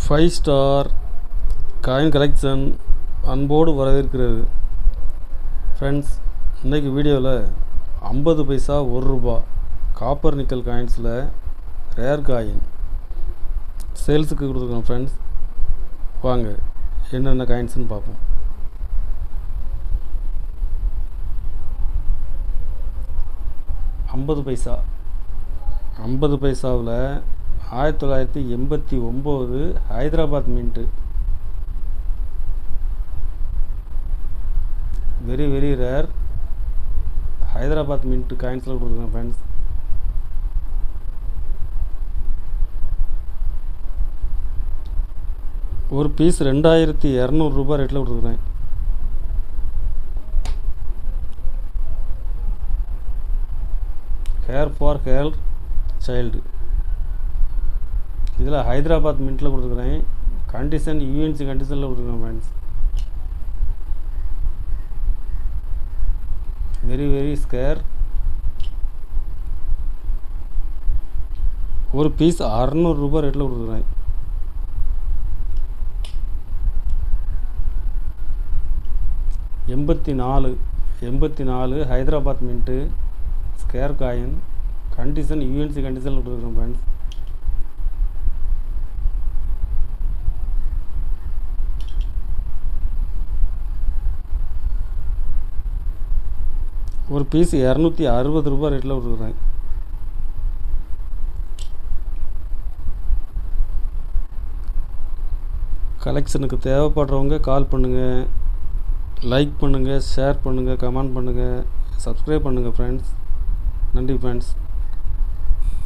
Five star coin collection அன்போடு வரவேற்கிறது. Friends, இன்றைக்கி வீடியோவில் 50 பைசா ₹1 காப்பர் நிக்கல் காயின்ஸில் ரேர் காயின் சேல்ஸுக்கு கொடுத்துருக்கோம். ஃப்ரெண்ட்ஸ், வாங்க என்னென்ன காயின்ஸ்னு பார்ப்போம். ஐம்பது பைசாவில் 1989 Hyderabad mint. Very rare Hyderabad mint காயின்ஸில் கொடுத்துருக்கேன். ஃப்ரெண்ட்ஸ், ஒரு பீஸ் ₹2200 ரேட்டில் கொடுத்துருக்கேன். ஹேர் ஃபார் ஹேர் சைல்டு, இதில் ஹைதராபாத் மின்ட்டில் கொடுத்துருக்குறேன். கண்டிஷன் யூஎன்சி கண்டிஷனில் கொடுத்துருக்கேன். Friends, very scarce. ஒரு பீஸ் ₹600 ரேட்டில் கொடுத்துருக்குறேன். எண்பத்தி நாலு Hyderabad mint square coin. Condition UNC கண்டிஷனில் கொடுத்துருக்குறேன். ஃப்ரெண்ட்ஸ், ஒரு பீஸ் ₹260 ரேட்டில் கொடுக்குறேன். கலெக்ஷனுக்கு தேவைப்படுறவங்க கால் பண்ணுங்கள், லைக் பண்ணுங்கள், ஷேர் பண்ணுங்கள், கமெண்ட் பண்ணுங்கள், சப்ஸ்கிரைப் பண்ணுங்கள். ஃப்ரெண்ட்ஸ், நன்றி ஃப்ரெண்ட்ஸ்.